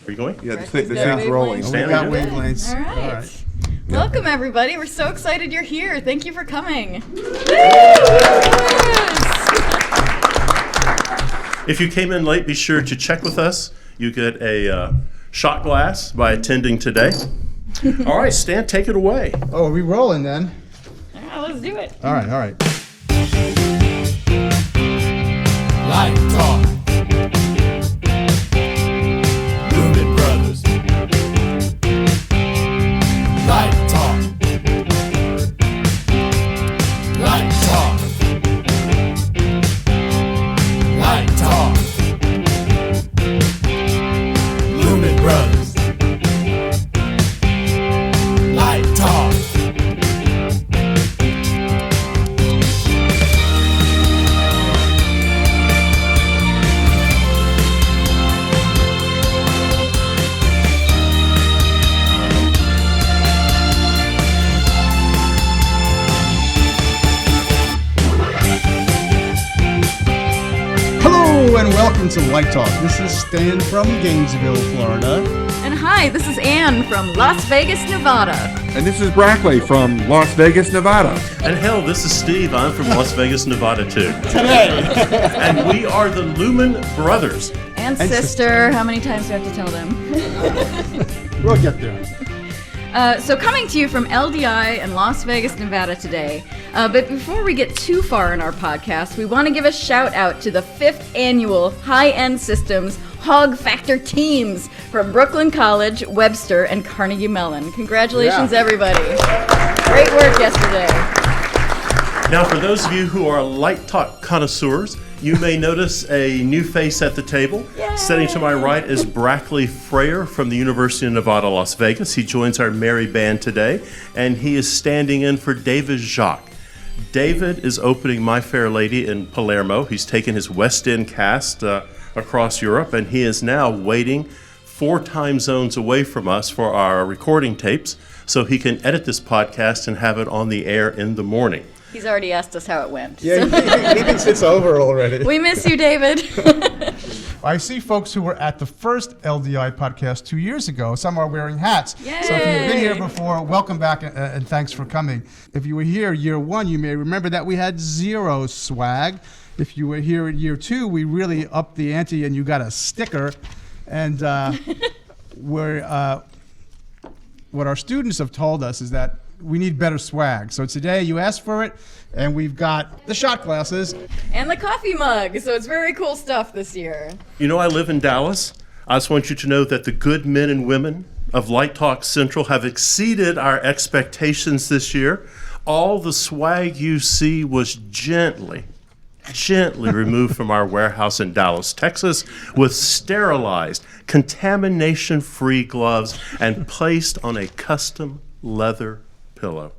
Are you going? Yeah, the thing's rolling. Stand We got up. wavelengths. All right. Welcome, everybody. We're so excited you're here. Thank you for coming. If you came in late, be sure to check with us. You get a shot glass by attending today. All right, Stan, take it away. Oh, are we rolling then? Yeah, let's do it. All right. Light Talk. Lumen Brothers. Light Talk. Light Talk. Light Talk. Lumen Brothers. Light Talk. Hello and welcome to Light Talk. This is Stan from Gainesville, Florida. And hi, this is Ann from Las Vegas, Nevada. And this is Brackley from Las Vegas, Nevada. And hell, this is Steve. I'm from Las Vegas, Nevada, too. Today. And we are the Lumen Brothers. And sister. How many times do I have to tell them? We'll get there. So coming to you from LDI and Las Vegas, Nevada today. But before we get too far in our podcast, we want to give a shout out to the 5th annual High-End Systems Hog Factor teams from Brooklyn College, Webster, and Carnegie Mellon. Congratulations, everybody. Great work yesterday. Now, for those of you who are Light Talk connoisseurs, you may notice a new face at the table. Yay! Sitting to my right is Brackley Freyer from the University of Nevada, Las Vegas. He joins our merry band today, and he is standing in for David Jacques. David is opening My Fair Lady in Palermo. He's taken his West End cast across Europe, and he is now waiting 4 time zones away from us for our recording tapes so he can edit this podcast and have it on the air in the morning. He's already asked us how it went. Yeah, he thinks it's over already. We miss you, David. I see folks who were at the first LDI podcast 2 years ago. Some are wearing hats. Yay! So if you've been here before, welcome back and thanks for coming. If you were here year 1, you may remember that we had 0 swag. If you were here at year 2, we really upped the ante and you got a sticker. And what our students have told us is that we need better swag. So today you asked for it, and we've got the shot glasses. And the coffee mug. So it's very cool stuff this year. You know, I live in Dallas. I just want you to know that the good men and women of Light Talk Central have exceeded our expectations this year. All the swag you see was gently removed from our warehouse in Dallas, Texas, with sterilized, contamination-free gloves and placed on a custom leather pillow.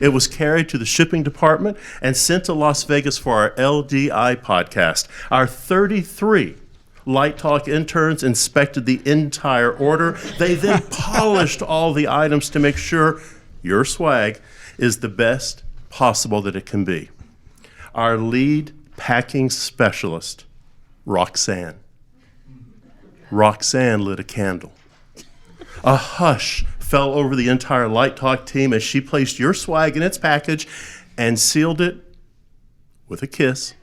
It was carried to the shipping department and sent to Las Vegas for our LDI podcast. Our 33 Light Talk interns inspected the entire order. They then polished all the items to make sure your swag is the best possible that it can be. Our lead packing specialist, Roxanne lit a candle. A hush fell over the entire Light Talk team as she placed your swag in its package and sealed it with a kiss.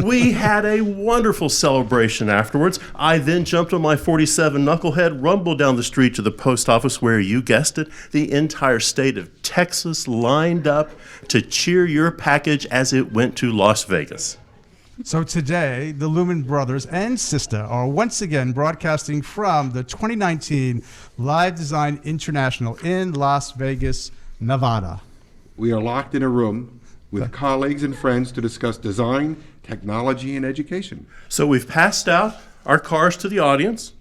We had a wonderful celebration afterwards. I then jumped on my 47 knucklehead, rumbled down the street to the post office where, you guessed it, the entire state of Texas lined up to cheer your package as it went to Las Vegas. So today, the Lumen Brothers and Sister are once again broadcasting from the 2019 Live Design International in Las Vegas, Nevada. We are locked in a room with colleagues and friends to discuss design, technology, and education. So we've passed out our cars to the audience,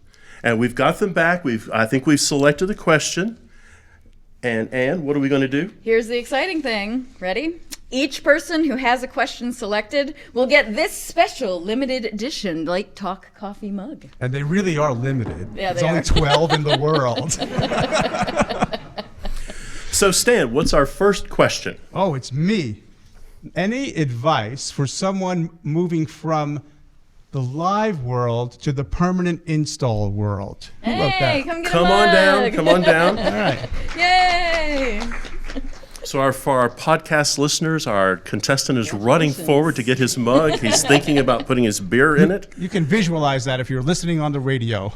and we've got them back. I think we've selected the question. And Ann, what are we going to do? Here's the exciting thing. Ready? Each person who has a question selected will get this special limited edition Light Talk coffee mug. And they really are limited. Yeah, There's they only are. 12 in the world. So Stan, what's our first question? Oh, it's me. Any advice for someone moving from the live world to the permanent install world. Who wrote Hey, that? come get Come a on down. mug. Come on down. All right. Yay! So for our podcast listeners, our contestant is running forward to get his mug. He's thinking about putting his beer in it. You can visualize that if you're listening on the radio.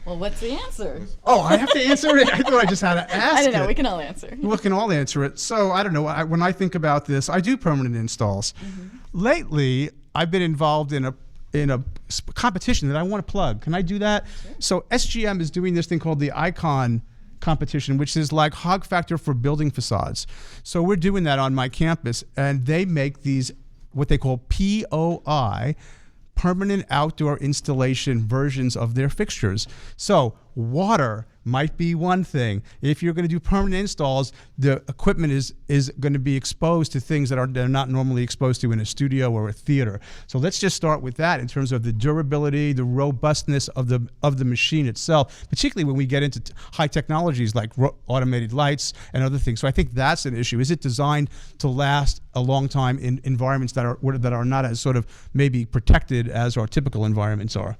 Well, what's the answer? Oh, I have to answer it? I thought I just had to ask I don't know. it. We can all answer. We can all answer it. So I don't know. When I think about this, I do permanent installs. Lately, I've been involved in a competition that I want to plug. Can I do that? Sure. So SGM is doing this thing called the Icon competition, which is like hog factor for building facades. So we're doing that on my campus, and they make these what they call POI, permanent outdoor installation versions of their fixtures. So water might be one thing. If you're going to do permanent installs, the equipment is going to be exposed to things that they're not normally exposed to in a studio or a theater. So let's just start with that in terms of the durability, the robustness of the machine itself, particularly when we get into high technologies like automated lights and other things. So I think that's an issue. Is it designed to last a long time in environments that are not as sort of maybe protected as our typical environments are?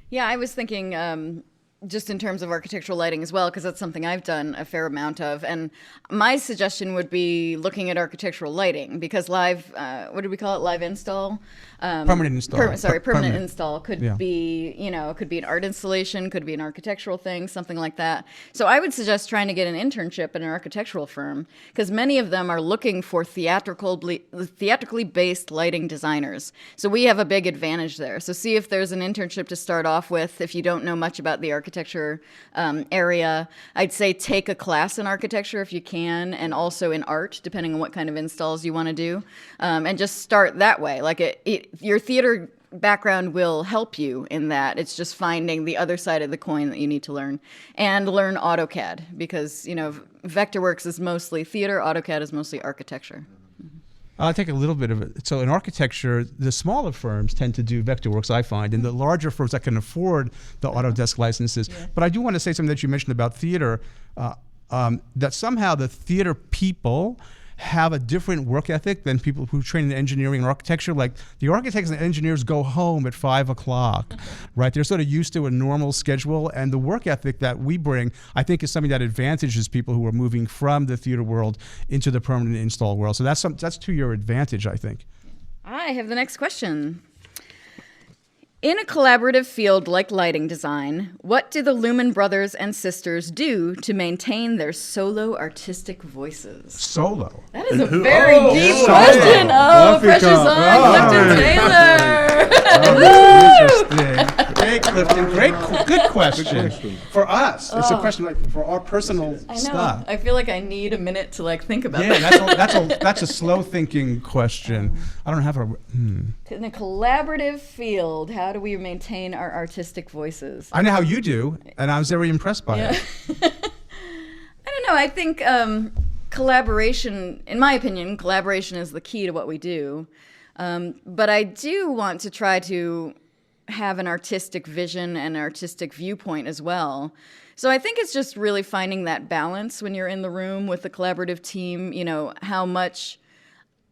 Yeah, I was thinking just in terms of architectural lighting as well, because that's something I've done a fair amount of. And my suggestion would be looking at architectural lighting, because live, what did we call it? Live install? Permanent install. Permanent install could Yeah. be, it could be an art installation, could be an architectural thing, something like that. So I would suggest trying to get an internship in an architectural firm, because many of them are looking for theatrically based lighting designers. So we have a big advantage there. So see if there's an internship to start off with if you don't know much about the architecture area. I'd say take a class in architecture if you can, and also in art, depending on what kind of installs you want to do, and just start that way. Like your theater background will help you in that. It's just finding the other side of the coin that you need to learn, and learn AutoCAD, because Vectorworks is mostly theater, AutoCAD is mosely architecture. I'll take a little bit of it. So in architecture, the smaller firms tend to do Vectorworks, I find, and the larger firms that can afford the Autodesk licenses. Yeah. But I do want to say something that you mentioned about theater, that somehow the theater people have a different work ethic than people who train in engineering and architecture. Like the architects and engineers go home at 5 o'clock, right? They're sort of used to a normal schedule, and the work ethic that we bring, I think, is something that advantages people who are moving from the theater world into the permanent install world. So that's to your advantage, I think. I have the next question. In a collaborative field like lighting design, what do the Lumen brothers and sisters do to maintain their solo artistic voices? Solo? That is a very deep question. Oh, precious on Clifton Taylor. Interesting. Great, Clifton. Good question. For us. It's a question like for our personal stuff. I feel like I need a minute to think about that. Yeah, that's a slow thinking question. I don't have a. In a collaborative field, how do we maintain our artistic voices? I know how you do, and I was very impressed by it. I don't know. I think collaboration, in my opinion, collaboration is the key to what we do. But I do want to try to have an artistic vision and artistic viewpoint as well. So I think it's just really finding that balance when you're in the room with the collaborative team, how much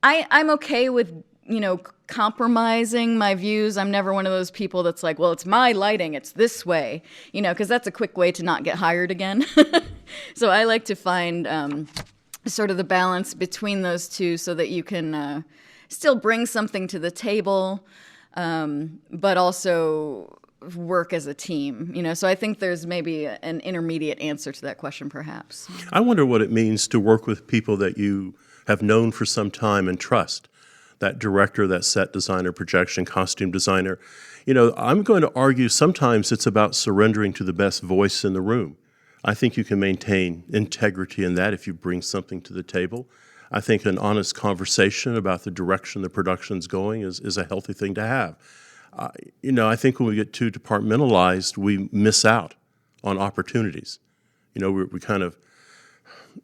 I'm okay with, compromising my views. I'm never one of those people that's like, well, it's my lighting, it's this way, because that's a quick way to not get hired again. So I like to find sort of the balance between those two so that you can still bring something to the table, but also work as a team, So I think there's maybe an intermediate answer to that question, perhaps. I wonder what it means to work with people that you have known for some time and trust. That director, that set designer, projection, costume designer. I'm going to argue sometimes it's about surrendering to the best voice in the room. I think you can maintain integrity in that if you bring something to the table. I think an honest conversation about the direction the production's going is a healthy thing to have. I think when we get too departmentalized, we miss out on opportunities. We kind of,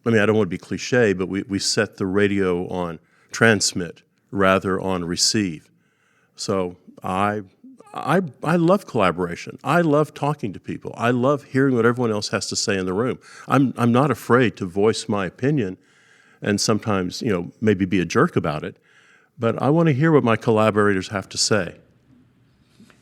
I don't want to be cliche, but we set the radio on transmit rather on receive. So I love collaboration. I love talking to people. I love hearing what everyone else has to say in the room. I'm not afraid to voice my opinion and sometimes, maybe be a jerk about it. but I want to hear what my collaborators have to say.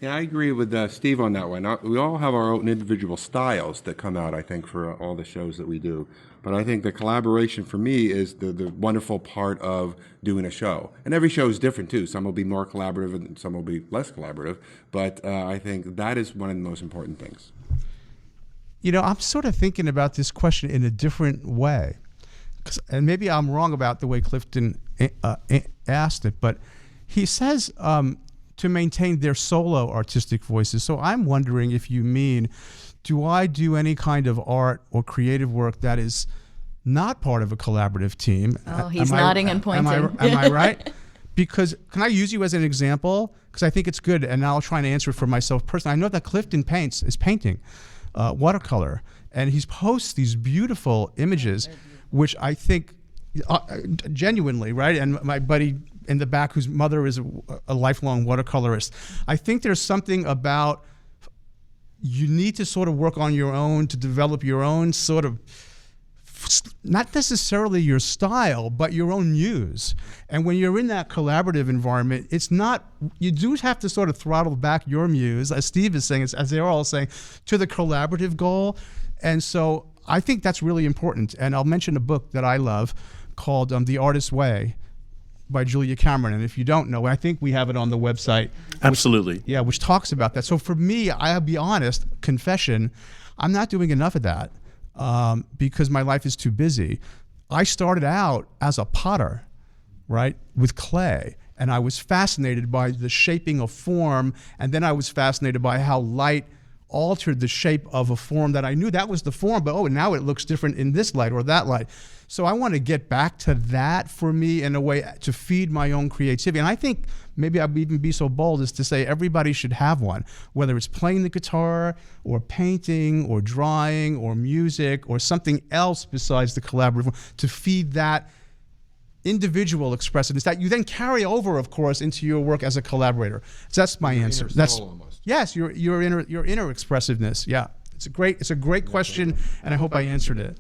Yeah, I agree with Steve on that one. We all have our own individual styles that come out, I think, for all the shows that we do. But I think the collaboration for me is the wonderful part of doing a show. And every show is different, too. Some will be more collaborative and some will be less collaborative. But I think that is one of the most important things. You know, I'm sort of thinking about this question in a different way. And maybe I'm wrong about the way Clifton asked it, but he says to maintain their solo artistic voices. So I'm wondering if you mean, do I do any kind of art or creative work that is not part of a collaborative team? Oh, he's nodding and pointing. Am I right? Because, can I use you as an example? Because I think it's good, and I'll try and answer it for myself personally. I know that Clifton is painting watercolor, and he posts these beautiful images, which I think genuinely, right? And my buddy in the back, whose mother is a lifelong watercolorist, I think there's something about you need to sort of work on your own to develop your own sort of, not necessarily your style, but your own muse. And when you're in that collaborative environment, it's not, you do have to sort of throttle back your muse, as Steve is saying, as they're all saying, to the collaborative goal. And so I think that's really important. And I'll mention a book that I love called The Artist's Way by Julia Cameron. And if you don't know, I think we have it on the website. Absolutely. Which talks about that. So for me, I'll be honest, confession, I'm not doing enough of that because my life is too busy. I started out as a potter, right, with clay. And I was fascinated by the shaping of form. And then I was fascinated by how light altered the shape of a form that I knew that was the form, but now it looks different in this light or that light. So I want to get back to that for me in a way to feed my own creativity. And I think maybe I'd even be so bold as to say everybody should have one, whether it's playing the guitar or painting or drawing or music or something else besides the collaborative, to feed that individual expressiveness that you then carry over, of course, into your work as a collaborator. So that's my answer. That's yes, your inner expressiveness. Yeah, it's a great question, and I hope I answered it.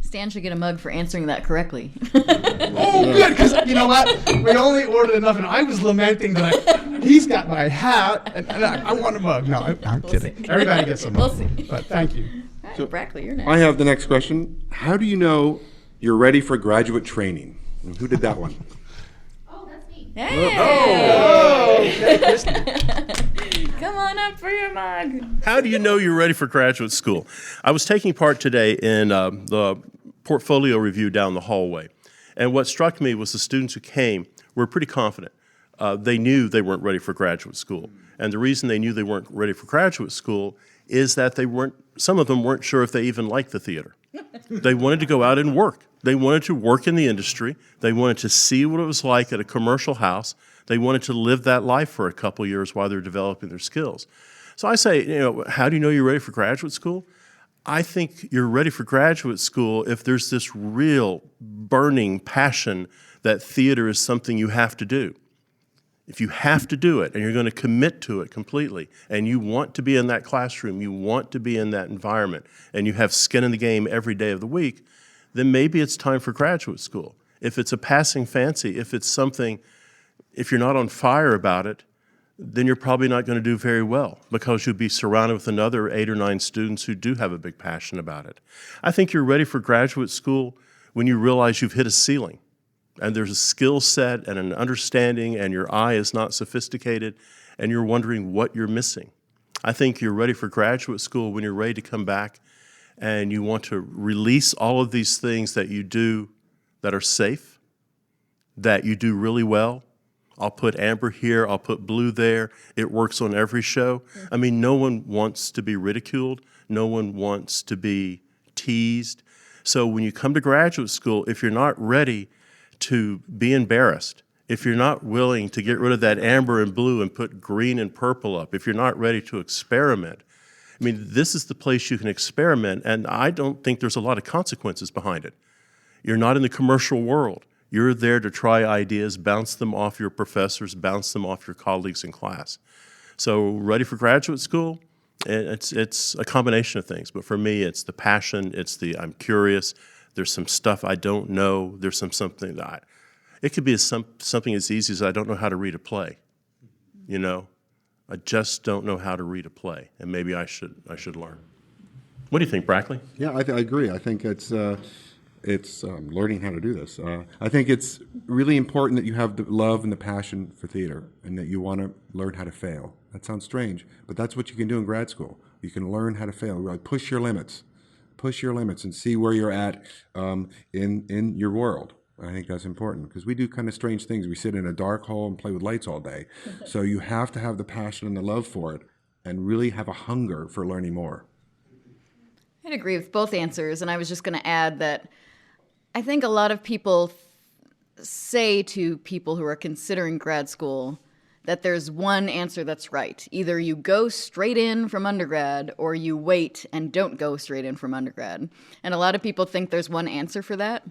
Stan should get a mug for answering that correctly. Oh, good, because you know what? We only ordered enough, and I was lamenting that he's got my hat, and I want a mug. No, I'm kidding. See. Everybody gets a mug. We'll see. But thank you. All right, Brackley, you're next. I have the next question. How do you know you're ready for graduate training? And who did that one? Oh, that's me. Hey! Come on up for your mug. How do you know you're ready for graduate school? I was taking part today in the portfolio review down the hallway. And what struck me was the students who came were pretty confident. They knew they weren't ready for graduate school. And the reason they knew they weren't ready for graduate school is that some of them weren't sure if they even liked the theater. They wanted to go out and work. They wanted to work in the industry. They wanted to see what it was like at a commercial house. They wanted to live that life for a couple years while they're developing their skills. So I say, how do you know you're ready for graduate school? I think you're ready for graduate school if there's this real burning passion that theater is something you have to do. If you have to do it and you're going to commit to it completely and you want to be in that classroom, you want to be in that environment, and you have skin in the game every day of the week, then maybe it's time for graduate school. If it's a passing fancy, if it's something, if you're not on fire about it, then you're probably not going to do very well because you'll be surrounded with another 8 or 9 students who do have a big passion about it. I think you're ready for graduate school when you realize you've hit a ceiling and there's a skill set and an understanding and your eye is not sophisticated and you're wondering what you're missing. I think you're ready for graduate school when you're ready to come back and you want to release all of these things that you do that are safe, that you do really well. I'll put amber here, I'll put blue there. It works on every show. I mean, no one wants to be ridiculed. No one wants to be teased. So when you come to graduate school, if you're not ready to be embarrassed, if you're not willing to get rid of that amber and blue and put green and purple up, if you're not ready to experiment, I mean, this is the place you can experiment, and I don't think there's a lot of consequences behind it. You're not in the commercial world. You're there to try ideas, bounce them off your professors, bounce them off your colleagues in class. So ready for graduate school? It's a combination of things, but for me, it's the passion, it's the I'm curious, there's some stuff I don't know, there's something that It could be something as easy as I don't know how to read a play. You know, I just don't know how to read a play, and maybe I should learn. What do you think, Brackley? Yeah, I agree. I think it's learning how to do this. I think it's really important that you have the love and the passion for theater, and that you want to learn how to fail. That sounds strange, but that's what you can do in grad school. You can learn how to fail. Really push your limits, and see where you're at in your world. I think that's important because we do kind of strange things. We sit in a dark hole and play with lights all day. So you have to have the passion and the love for it, and really have a hunger for learning more. I'd agree with both answers, and I was just going to add that I think a lot of people say to people who are considering grad school that there's one answer that's right. Either you go straight in from undergrad or you wait and don't go straight in from undergrad. And a lot of people think there's one answer for that.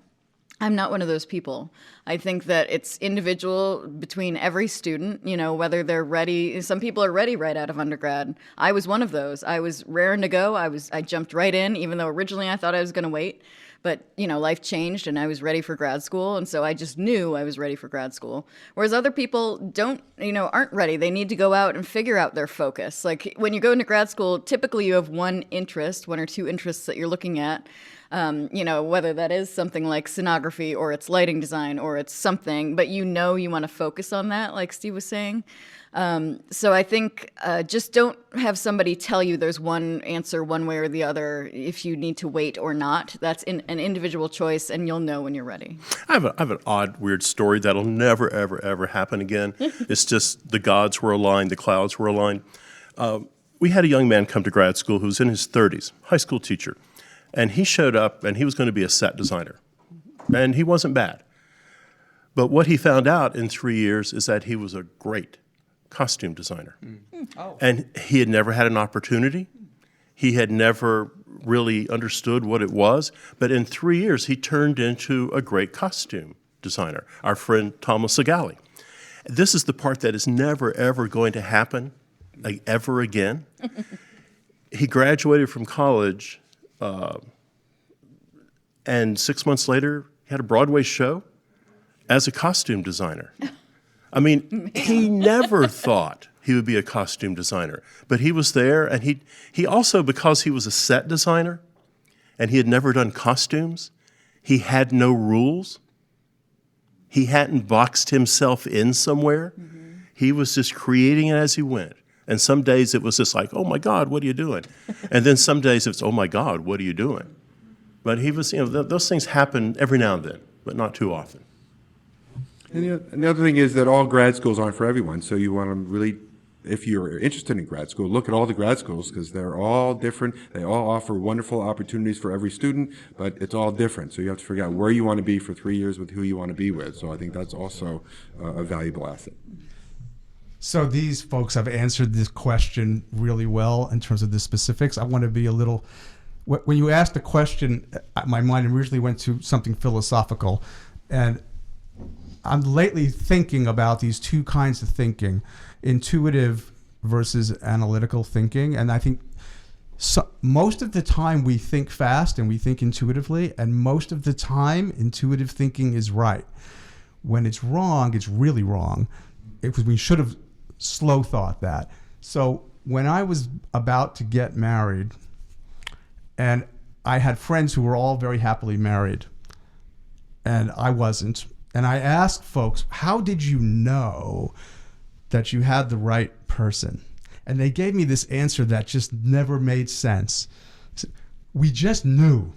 I'm not one of those people. I think that it's individual between every student, you know, whether they're ready. Some people are ready right out of undergrad. I was one of those. I was raring to go. I jumped right in, even though originally I thought I was going to wait. But, you know, life changed and I was ready for grad school. And so I just knew I was ready for grad school. Whereas other people aren't ready. They need to go out and figure out their focus. Like when you go into grad school, typically you have one or two interests that you're looking at. Whether that is something like scenography or it's lighting design or it's something, but you want to focus on that, like Steve was saying. So I think just don't have somebody tell you there's one answer one way or the other if you need to wait or not. That's an individual choice, and you'll know when you're ready. I have an odd, weird story that'll never, ever, ever happen again. It's just the gods were aligned, the clouds were aligned. We had a young man come to grad school who was in his 30s, high school teacher. And he showed up, and he was going to be a set designer. And he wasn't bad. But what he found out in 3 years is that he was a great costume designer. Oh. And he had never had an opportunity. He had never really understood what it was. But in 3 years, he turned into a great costume designer, our friend Thomas Segali. This is the part that is never, ever going to happen ever again. He graduated from college, and 6 months later, he had a Broadway show as a costume designer. I mean, he never thought he would be a costume designer, but he was there, and he also, because he was a set designer, and he had never done costumes, he had no rules. He hadn't boxed himself in somewhere. Mm-hmm. He was just creating it as he went. And some days it was just like, oh my God, what are you doing? And then some days it's, oh my God, what are you doing? But he was, those things happen every now and then, but not too often. And the other thing is that all grad schools aren't for everyone. So you want to really, if you're interested in grad school, look at all the grad schools because they're all different. They all offer wonderful opportunities for every student, but it's all different. So you have to figure out where you want to be for 3 years with who you want to be with. So I think that's also a valuable asset. So these folks have answered this question really well in terms of the specifics. I want to be a little, when you asked the question, my mind originally went to something philosophical. And I'm lately thinking about these two kinds of thinking, intuitive versus analytical thinking. And I think most of the time we think fast and we think intuitively, and most of the time intuitive thinking is right. When it's wrong, it's really wrong. We should have slow thought that. So when I was about to get married, and I had friends who were all very happily married, and I wasn't, and I asked folks, how did you know that you had the right person? And they gave me this answer that just never made sense. We just knew.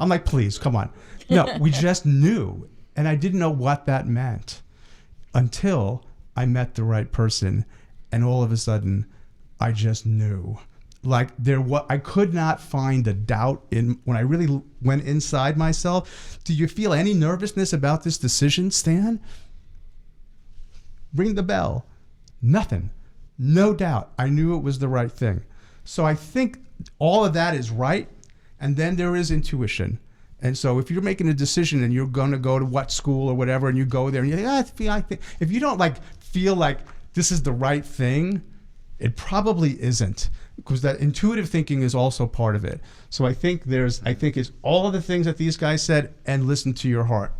I'm like, please, come on. No, we just knew. And I didn't know what that meant until I met the right person, and all of a sudden, I just knew. Like I could not find a doubt when I really went inside myself. Do you feel any nervousness about this decision, Stan? Ring the bell. Nothing. No doubt. I knew it was the right thing. So I think all of that is right, and then there is intuition. And so if you're making a decision and you're going to go to what school or whatever, and you go there and you think, I think, if you don't feel like this is the right thing, it probably isn't, because that intuitive thinking is also part of it. So I think it's all of the things that these guys said, and listen to your heart,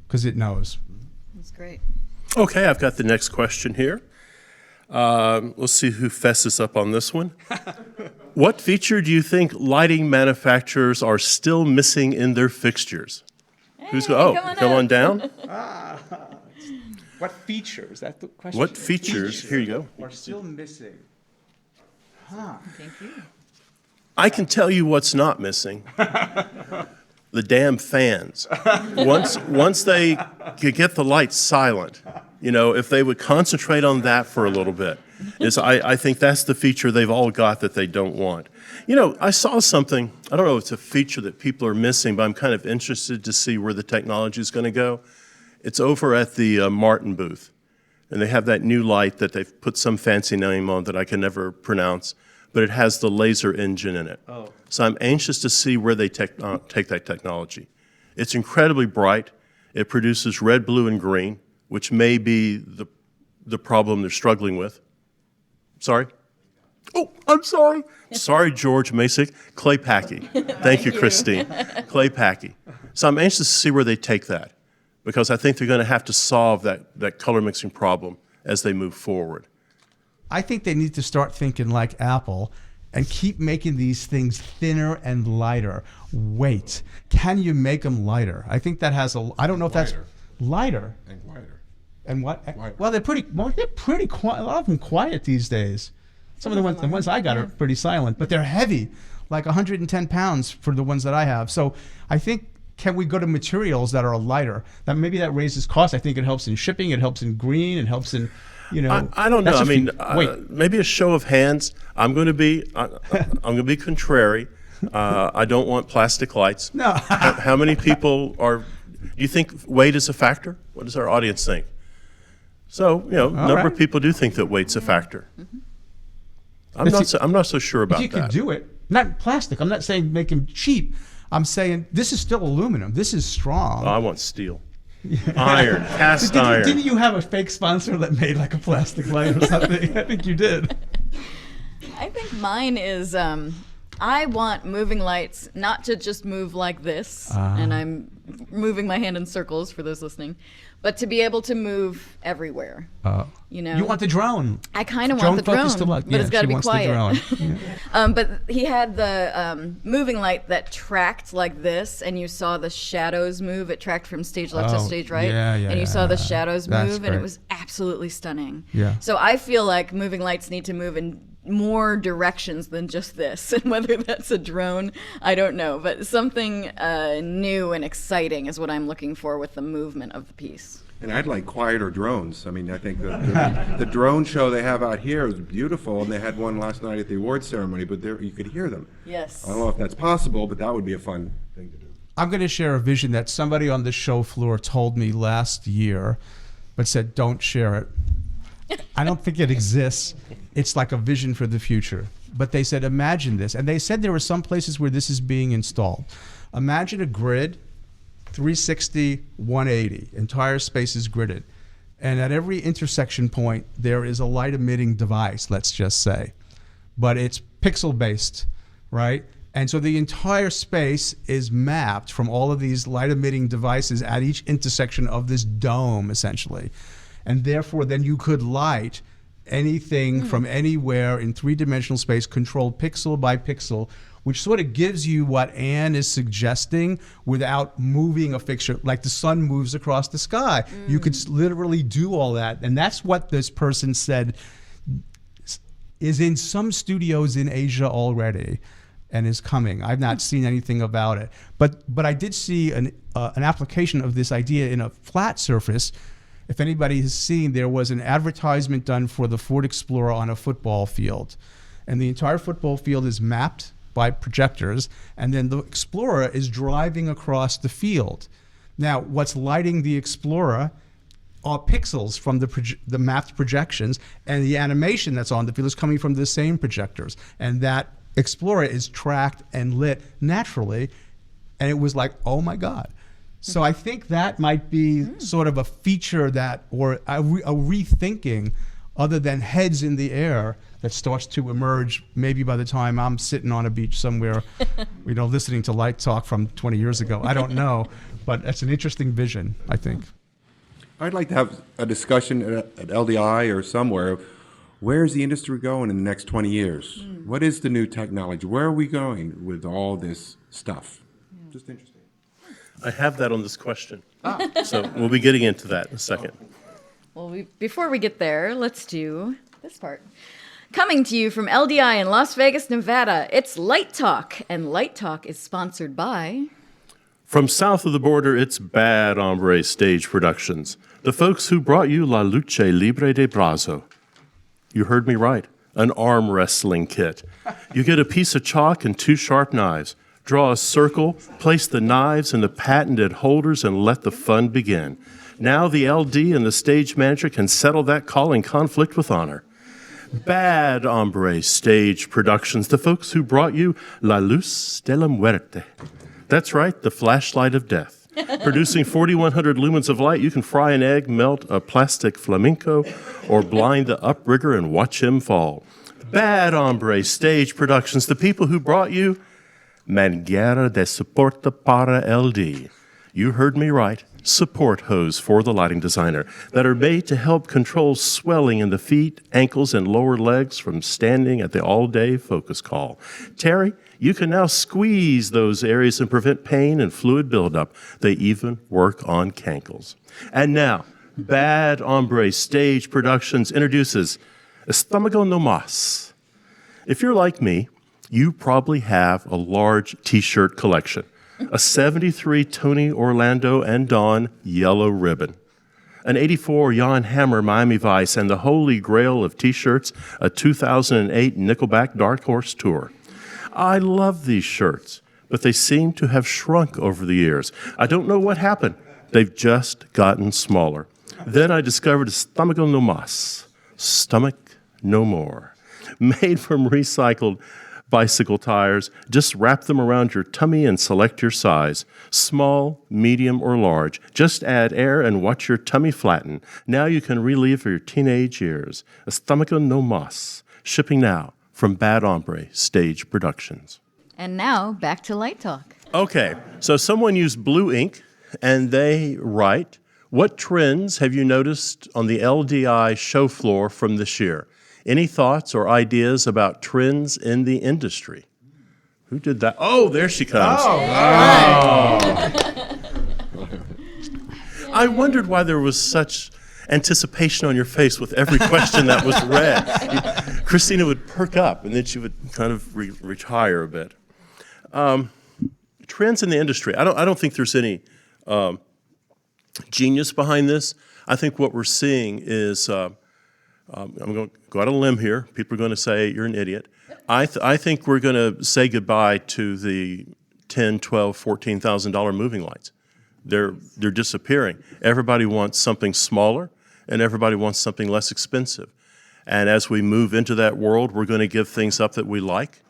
because it knows. That's great. Okay, I've got the next question here. Let's see who fesses up on this one. What feature do you think lighting manufacturers are still missing in their fixtures? Come on down. What features? That's the question. What features? Here you go. Are still missing? Thank you. I can tell you what's not missing. The damn fans. Once they could get the lights silent, if they would concentrate on that for a little bit, I think that's the feature they've all got that they don't want. I saw something, I don't know if it's a feature that people are missing, but I'm kind of interested to see where the technology is going to go. It's over at the Martin booth, and they have that new light that they've put some fancy name on that I can never pronounce, but it has the laser engine in it. Oh. So I'm anxious to see where they take that technology. It's incredibly bright. It produces red, blue, and green, which may be the problem they're struggling with. Sorry? Oh, I'm sorry. Sorry, George Masick. Clay Packy. Thank you, Christine. Clay Packy. So I'm anxious to see where they take that, because I think they're going to have to solve that color mixing problem as they move forward. I think they need to start thinking like Apple and keep making these things thinner and lighter. Wait, can you make them lighter? I think that has I don't know if that's lighter. And quieter. And what? Lighter. Well, they're pretty quiet. A lot of them quiet these days. Some of the ones I got are pretty silent, but they're heavy, like 110 pounds for the ones that I have. So I think, can we go to materials that are lighter? That maybe that raises costs. I think it helps in shipping. It helps in green. It helps in, I don't know. I mean, maybe a show of hands. I'm going to be contrary. I don't want plastic lights. No. How many people are? Do you think weight is a factor? What does our audience think? So a number of people do think that weight's a factor. Mm-hmm. I'm not so sure about you that. could do it. Not plastic. I'm not saying make them cheap. I'm saying this is still aluminum. This is strong. I want steel. Iron, cast iron. Didn't you have a fake sponsor that made like a plastic light or something? I think you did. I think mine is I want moving lights not to just move like this, and I'm moving my hand in circles for those listening, but to be able to move everywhere. You want the drone. I kind of want the drone, but it's got to be quiet. Yeah. But he had the moving light that tracked like this, and you saw the shadows move. It tracked from stage left to stage right, and you saw the shadows move, and it was absolutely stunning. Yeah. So I feel like moving lights need to move in more directions than just this, and whether that's a drone, I don't know, but something new and exciting is what I'm looking for with the movement of the piece. And I'd like quieter drones. I mean, I think the drone show they have out here is beautiful, and they had one last night at the awards ceremony, but you could hear them. Yes. I don't know if that's possible, but that would be a fun thing to do. I'm going to share a vision that somebody on the show floor told me last year, but said, don't share it. I don't think it exists. It's like a vision for the future. But they said, imagine this. And they said there are some places where this is being installed. Imagine a grid, 360, 180. Entire space is gridded. And at every intersection point, there is a light emitting device, let's just say. But it's pixel based, right? And so the entire space is mapped from all of these light emitting devices at each intersection of this dome, essentially. And therefore, then you could light anything from anywhere in three-dimensional space, controlled pixel by pixel, which sort of gives you what Anne is suggesting without moving a fixture, like the sun moves across the sky. You could literally do all that. And that's what this person said is in some studios in Asia already and is coming. I've not seen anything about it. But I did see an application of this idea in a flat surface. If anybody has seen, there was an advertisement done for the Ford Explorer on a football field. And the entire football field is mapped by projectors, and then the Explorer is driving across the field. Now, what's lighting the Explorer are pixels from the mapped projections, and the animation that's on the field is coming from the same projectors. And that Explorer is tracked and lit naturally, and it was like, oh my God. So I think that might be sort of a feature that, or a rethinking, other than heads in the air, that starts to emerge maybe by the time I'm sitting on a beach somewhere, listening to Light Talk from 20 years ago. I don't know, but it's an interesting vision, I think. I'd like to have a discussion at LDI or somewhere. Where's the industry going in the next 20 years? What is the new technology? Where are we going with all this stuff? Just interesting. I have that on this question. So we'll be getting into that in a second. Well, before we get there, let's do this part. Coming to you from LDI in Las Vegas, Nevada, it's Light Talk, and Light Talk is sponsored by... From south of the border, it's Bad Hombre Stage Productions, the folks who brought you La Luce Libre de Brazo. You heard me right, an arm wrestling kit. You get a piece of chalk and 2 sharp knives. Draw a circle, place the knives in the patented holders, and let the fun begin. Now the LD and the stage manager can settle that calling conflict with honor. Bad Hombre Stage Productions, the folks who brought you La Luz de la Muerte. That's right, the flashlight of death. Producing 4,100 lumens of light, you can fry an egg, melt a plastic flamenco, or blind the uprigger and watch him fall. Bad Hombre Stage Productions, the people who brought you Manguera de Soporte para LD. You heard me right. Support hose for the lighting designer that are made to help control swelling in the feet, ankles, and lower legs from standing at the all-day focus call. Terry, you can now squeeze those areas and prevent pain and fluid buildup. They even work on cankles. And now, Bad Hombre Stage Productions introduces Estomago No Mas. If you're like me, you probably have a large T-shirt collection. A 73 Tony Orlando and Dawn yellow ribbon, an 84 Jan Hammer Miami Vice, and the holy grail of T-shirts, a 2008 Nickelback Dark Horse tour. I love these shirts, but they seem to have shrunk over the years. I don't know what happened. They've just gotten smaller. Then I discovered Estomago No Mas, stomach no more, made from recycled bicycle tires. Just wrap them around your tummy and select your size. Small, medium, or large. Just add air and watch your tummy flatten. Now you can relive your teenage years. Estomago No Mas. Shipping now from Bad Hombre Stage Productions. And now, back to Light Talk. Okay, so someone used blue ink, and they write, what trends have you noticed on the LDI show floor from this year? Any thoughts or ideas about trends in the industry? Who did that? Oh, there she comes. I wondered why there was such anticipation on your face with every question that was read. Christina would perk up, and then she would kind of retire a bit. Trends in the industry. I don't think there's any genius behind this. I think what we're seeing is... I'm going to go out on a limb here. People are going to say you're an idiot. I think we're going to say goodbye to the $10,000, $12,000, $14,000 moving lights. They're disappearing. Everybody wants something smaller, and everybody wants something less expensive. And as we move into that world, we're going to give things up that we like.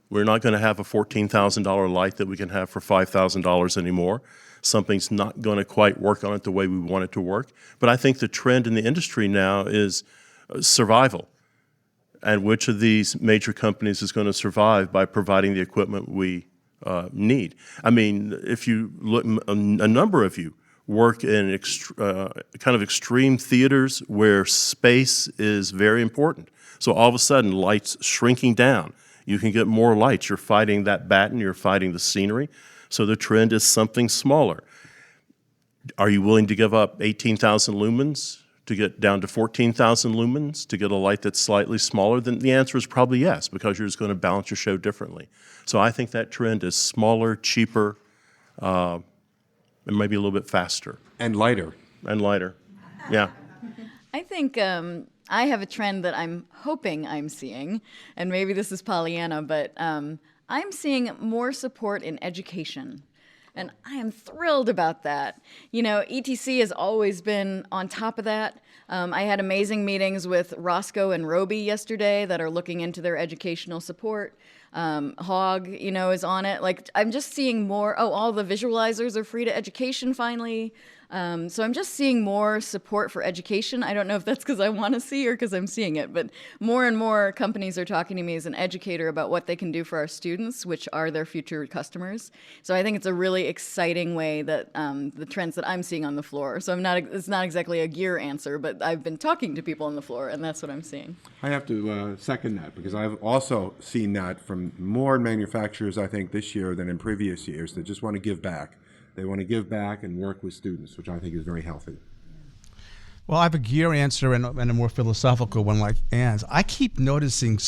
We're not going to have a $14,000 light that we can have for $5,000 anymore. Something's not going to quite work on it the way we want it to work. But I think the trend in the industry now is survival, and which of these major companies is going to survive by providing the equipment we need. I mean, if you look, a number of you work in kind of extreme theaters where space is very important. So all of a sudden, lights shrinking down. You can get more lights. You're fighting that batten. You're fighting the scenery. So the trend is something smaller. Are you willing to give up 18,000 lumens to get down to 14,000 lumens to get a light that's slightly smaller? Then the answer is probably yes, because you're just going to balance your show differently. So I think that trend is smaller, cheaper, and maybe a little bit faster. And lighter. And lighter, yeah. I think I have a trend that I'm hoping I'm seeing, and maybe this is Pollyanna, but I'm seeing more support in education. And I am thrilled about that. You know, ETC has always been on top of that. I had amazing meetings with Roscoe and Roby yesterday that are looking into their educational support. Hog, is on it. Like, I'm just seeing more. Oh, all the visualizers are free to education finally. So I'm just seeing more support for education. I don't know if that's because I want to see or because I'm seeing it, but more and more companies are talking to me as an educator about what they can do for our students, which are their future customers. So I think it's a really exciting way that the trends that I'm seeing on the floor. So it's not exactly a gear answer, but I've been talking to people on the floor, and that's what I'm seeing. I have to second that because I've also seen that from more manufacturers, I think, this year than in previous years that just want to give back. They want to give back and work with students, which I think is very healthy. Well, I have a gear answer and a more philosophical one like Ann's. I keep noticing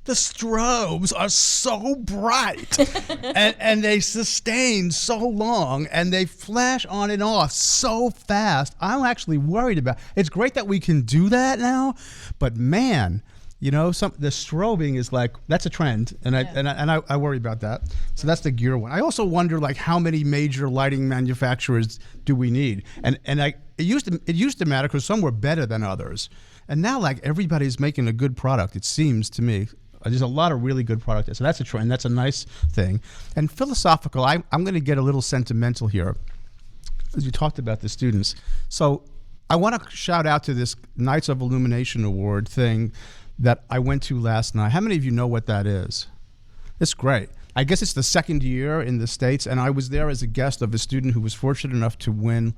the strobes are so bright and they sustain so long and they flash on and off so fast. I'm actually worried about it. It's great that we can do that now, but man, the strobing is like, that's a trend, and I worry about that. So that's the gear one. I also wonder like how many major lighting manufacturers do we need? And it used to matter because some were better than others, and now like everybody's making a good product. It seems to me there's a lot of really good product. So that's a trend. That's a nice thing. And philosophical. I'm going to get a little sentimental here, as you talked about the students. So I want to shout out to this Knights of Illumination Award thing that I went to last night. How many of you know what that is? It's great. I guess it's the second year in the States, and I was there as a guest of a student who was fortunate enough to win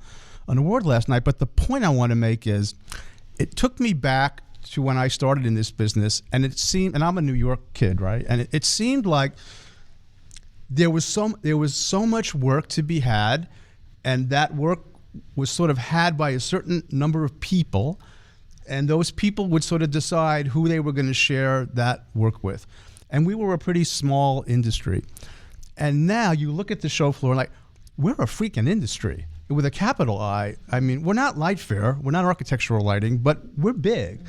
an award last night. But the point I want to make is it took me back to when I started in this business, and it seemed, and I'm a New York kid, right? And it seemed like there was so much work to be had, and that work was sort of had by a certain number of people, and those people would sort of decide who they were going to share that work with. And we were a pretty small industry. And now you look at the show floor like, we're a freaking industry with a capital I. I mean, we're not light fair, we're not architectural lighting, but we're big.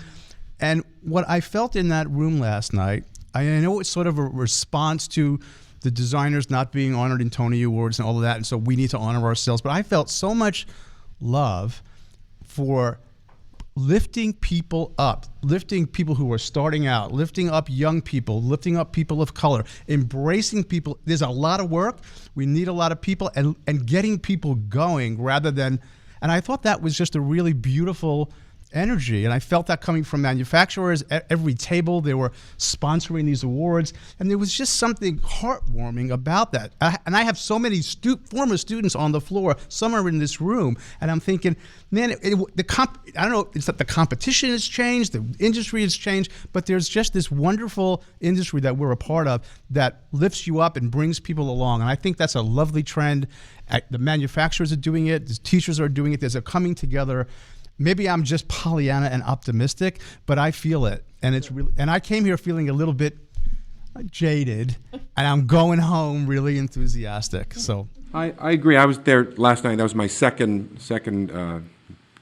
And what I felt in that room last night, I know it's sort of a response to the designers not being honored in Tony Awards and all of that, and so we need to honor ourselves, but I felt so much love for lifting people up, lifting people who are starting out, lifting up young people, lifting up people of color, embracing people. There's a lot of work. We need a lot of people and getting people going rather than, and I thought that was just a really beautiful energy. And I felt that coming from manufacturers. At every table, they were sponsoring these awards. And there was just something heartwarming about that. And I have so many former students on the floor. Some are in this room. And I'm thinking, man, I don't know, it's that the competition has changed, the industry has changed, but there's just this wonderful industry that we're a part of that lifts you up and brings people along. And I think that's a lovely trend. The manufacturers are doing it. The teachers are doing it. There's a coming together. Maybe I'm just Pollyanna and optimistic, but I feel it, and it's really. And I came here feeling a little bit jaded, and I'm going home really enthusiastic. So I agree. I was there last night. That was my second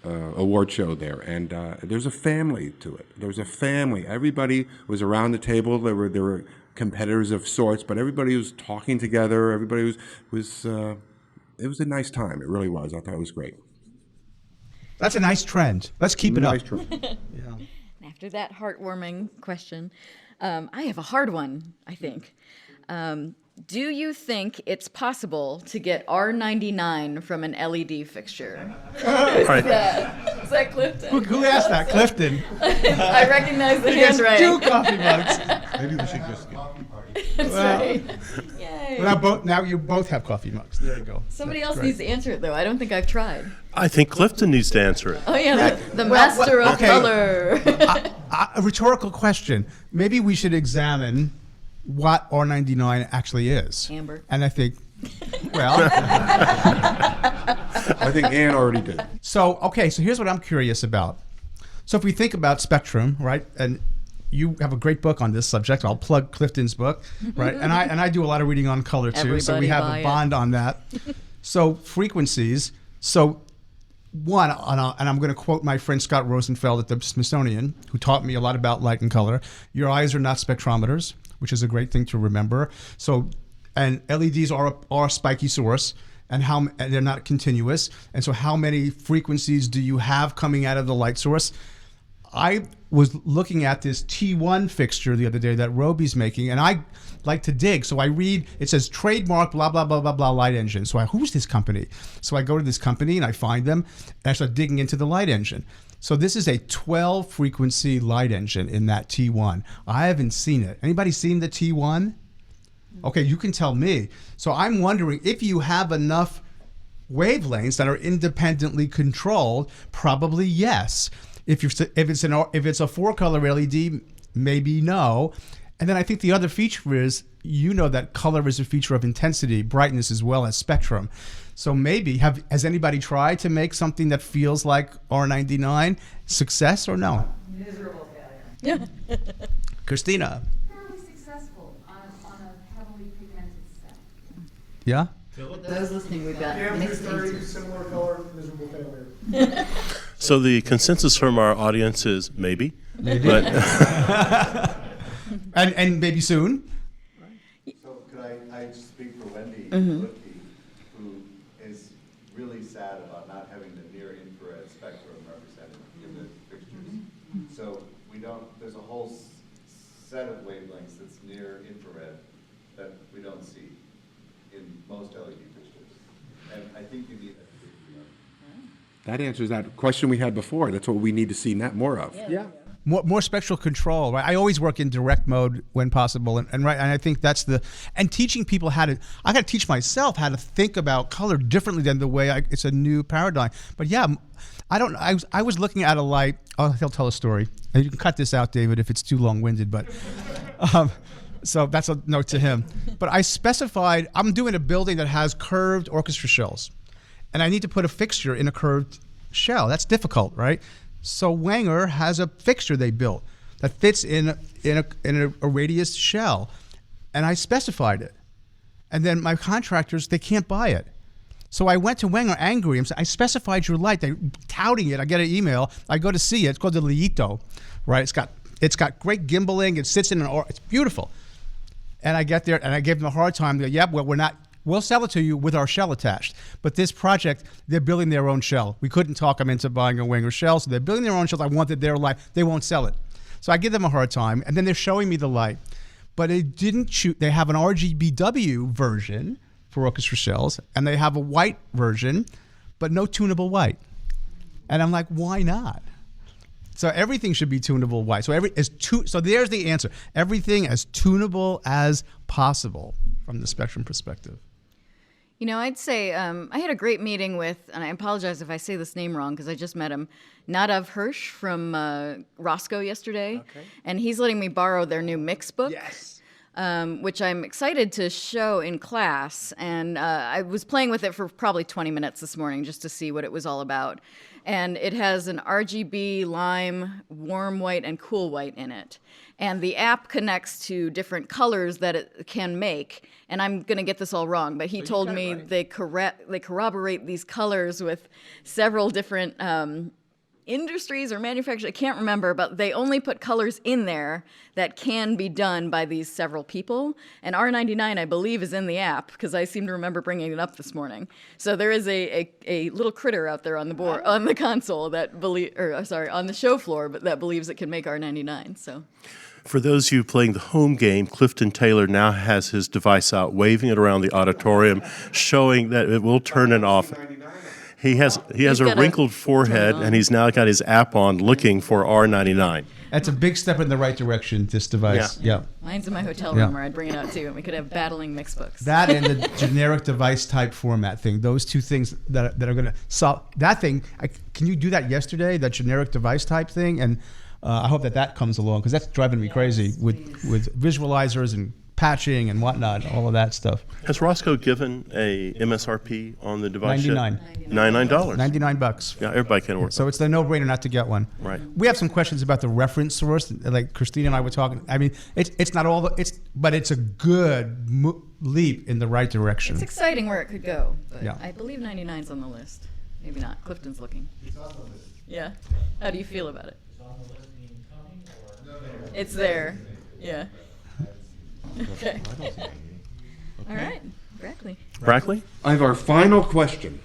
award show there, and there's a family to it. There was a family. Everybody was around the table. There were competitors of sorts, but everybody was talking together. Everybody was. It was a nice time. It really was. I thought it was great. That's a nice trend. Let's keep it up. Nice trend. Yeah. After that heartwarming question, I have a hard one, I think. Do you think it's possible to get R99 from an LED fixture? Is that Clifton? Who asked that? Clifton. I recognize the He gets handwriting. 2 coffee mugs. Maybe we should just get. That's Well, right. Yay. Now you both have coffee mugs. There you go. Somebody That's else great. needs to answer it, though. I don't think I've tried. I think Clifton needs to answer it. Oh, yeah, the master of okay. color. A rhetorical question. Maybe we should examine what R99 actually is. Amber. And I think, well, I think Ann already did. so here's what I'm curious about. So if we think about spectrum, right, and you have a great book on this subject. I'll plug Clifton's book, right? And I do a lot of reading on color too, so we Everybody have buy a it. bond on that. So frequencies. So one, and I'm going to quote my friend Scott Rosenfeld at the Smithsonian, who taught me a lot about light and color. Your eyes are not spectrometers, which is a great thing to remember. So, and LEDs are a spiky source, and they're not continuous. And so, how many frequencies do you have coming out of the light source? I was looking at this T1 fixture the other day that Roby's making, and I like to dig. So I read, it says trademark, blah, blah, blah, blah, blah, light engine. So who's this company? So I go to this company and I find them, and I start digging into the light engine. So this is a 12 frequency light engine in that T1. I haven't seen it. Anybody seen the T1? Okay, you can tell me. So I'm wondering if you have enough wavelengths that are independently controlled. Probably yes. If it's a 4-color LED, maybe no. And then I think the other feature is, that color is a feature of intensity, brightness, as well as spectrum. So maybe has anybody tried to make something that feels like R99? Success or no? Miserable failure. Christina. Fairly successful on a heavily pigmented set. Yeah. For those listening, we've got mixed answers. Similar color, miserable failure. So the consensus from our audience is maybe. Maybe. But and maybe soon. So could I speak for Wendy Lipke, who is really sad about not having the near infrared spectrum represented in the fixtures. So there's a whole set of wavelengths that's near infrared that we don't see in most LED fixtures. And I think you need that. That answers that question we had before. That's what we need to see more of. Yeah. More spectral control, right? I always work in direct mode when possible, and I think that's and teaching people I got to teach myself how to think about color differently than the way it's a new paradigm. But yeah, I was looking at a light. I'll tell a story. And you can cut this out, David, if it's too long-winded, but so that's a note to him. But I specified, I'm doing a building that has curved orchestra shells, and I need to put a fixture in a curved shell. That's difficult, right? So Wenger has a fixture they built that fits in a radius shell, and I specified it. And then my contractors, they can't buy it. So I went to Wenger angry. I specified your light. They're touting it. I get an email. I go to see it. It's called the Leito, right? It's got great gimbaling. It sits in it's beautiful. And I get there and I gave them a hard time. They're, yeah, well, we'll sell it to you with our shell attached. But this project, they're building their own shell. We couldn't talk them into buying a Wenger shell, so they're building their own shells. I wanted their light. They won't sell it. So I give them a hard time, and then they're showing me the light. But they didn't shoot. They have an RGBW version for orchestra shells, and they have a white version, but no tunable white. And I'm like, why not? So everything should be tunable white. So there's the answer. Everything as tunable as possible from the spectrum perspective. I'd say I had a great meeting with, and I apologize if I say this name wrong because I just met him, Nadav Hirsch from Roscoe yesterday. Okay. And he's letting me borrow their new mix book. Yes. Which I'm excited to show in class. And I was playing with it for probably 20 minutes this morning just to see what it was all about. And it has an RGB, lime, warm white, and cool white in it. And the app connects to different colors that it can make. And I'm going to get this all wrong, but he told me right. They corroborate these colors with several different industries or manufacturers, I can't remember, but they only put colors in there that can be done by these several people. And R99, I believe, is in the app because I seem to remember bringing it up this morning. So there is a little critter out there on the board, on the console that on the show floor, but that believes it can make R99. So. For those of you playing the home game, Clifton Taylor now has his device out, waving it around the auditorium, showing that it will turn it off. He has a wrinkled forehead, and he's now got his app on looking for R99. That's a big step in the right direction, this device. Yeah. Mine's in my hotel room where I'd bring it out too, and we could have battling mix books. That and the generic device type format thing, those two things that are going to solve that thing. Can you do that yesterday, that generic device type thing? And I hope that comes along because that's driving me crazy with visualizers and patching and whatnot, all of that stuff. Has Roscoe given a MSRP on the device $99. yet? $99. $99. Yeah, everybody can work. So it's the no-brainer not to get one. Right. We have some questions about the reference source, like Christina and I were talking. I mean, it's not all, but it's a good leap in the right direction. It's exciting where it could go, but Yeah. I believe 99's on the list. Maybe not. Clifton's looking. It's on the list. Yeah. How do you feel about it? It's on the list meaning coming or? No. It's there. Yeah. Okay. All right. Brackley. Brackley? I have our final question.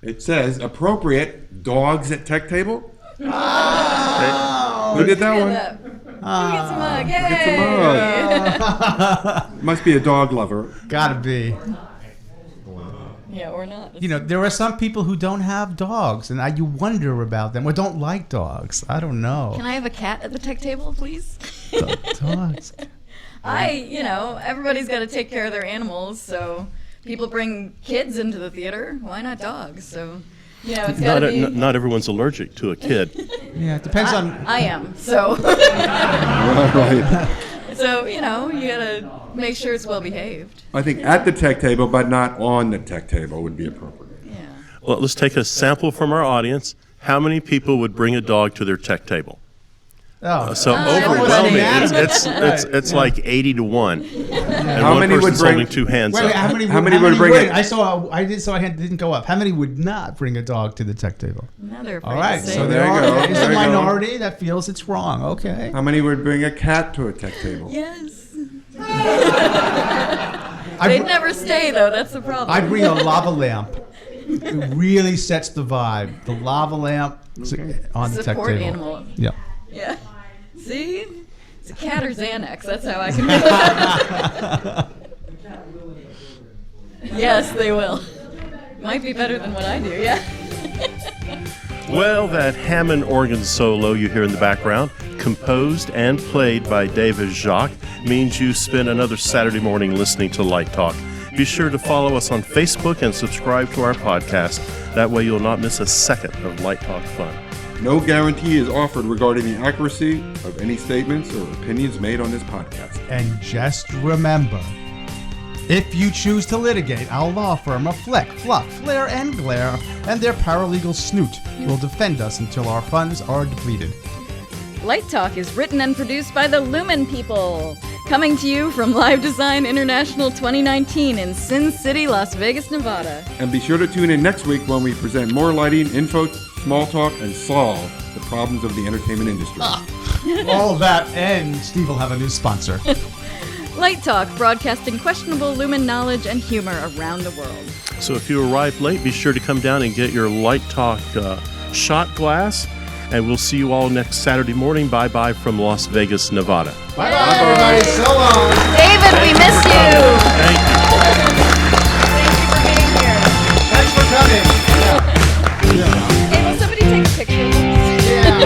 It says, appropriate dogs at tech table? Who did that one? Who gets a mug? Yay! Gets a Must be a dog lover. Gotta be. Yeah, or not. You know, there are some people who don't have dogs, and you wonder about them, or don't like dogs. I don't know. Can I have a cat at the tech table, please? Dogs. Everybody's got to take care of their animals, so people bring kids into the theater. Why not dogs? So, it's got to be. Not everyone's allergic to a kid. Yeah, it depends on. I am, so. Right. So, you gotta make sure it's well behaved. I think at the tech table, but not on the tech table would be appropriate. Yeah. Well, let's take a sample from our audience. How many people would bring a dog to their tech table? Oh, So everyone's overwhelming. animals. It's like 80 to 1. And How one many would person's bring- holding two hands Wait, up. how many? How many would bring it? I saw. I did. So I didn't go up. How many would not bring a dog to the tech table? Now they're afraid All right. to say So it. there you go. is There a you go. minority that feels it's wrong. Okay. How many would bring a cat to a tech table? Yes. I They'd br- never stay, though. That's the problem. I bring a lava lamp. It really sets the vibe. The lava lamp on the tech Support table. animal. Yeah. Yeah. See? It's a cat or Xanax. That's how I can do it. Yes, they will. Might be better than what I do, yeah. Well, that Hammond organ solo you hear in the background, composed and played by David Jacques, means you spend another Saturday morning listening to Light Talk. Be sure to follow us on Facebook and subscribe to our podcast. That way you'll not miss a second of Light Talk fun. No guarantee is offered regarding the accuracy of any statements or opinions made on this podcast. And just remember, if you choose to litigate, our law firm of Fleck, Fluff, Flare, and Glare, and their paralegal Snoot will defend us until our funds are depleted. Light Talk is written and produced by the Lumen people. Coming to you from Live Design International 2019 in Sin City, Las Vegas, Nevada. And be sure to tune in next week when we present more lighting, info, small talk, and solve the problems of the entertainment industry. All of that, and Steve will have a new sponsor. Light Talk, broadcasting questionable Lumen knowledge and humor around the world. So if you arrived late, be sure to come down and get your Light Talk shot glass. And we'll see you all next Saturday morning. Bye-bye from Las Vegas, Nevada. Bye-bye, everybody. So long. David, we miss you. Thank you. Thank you for being here. Thanks for coming. Hey, will somebody take a picture of us? Yeah.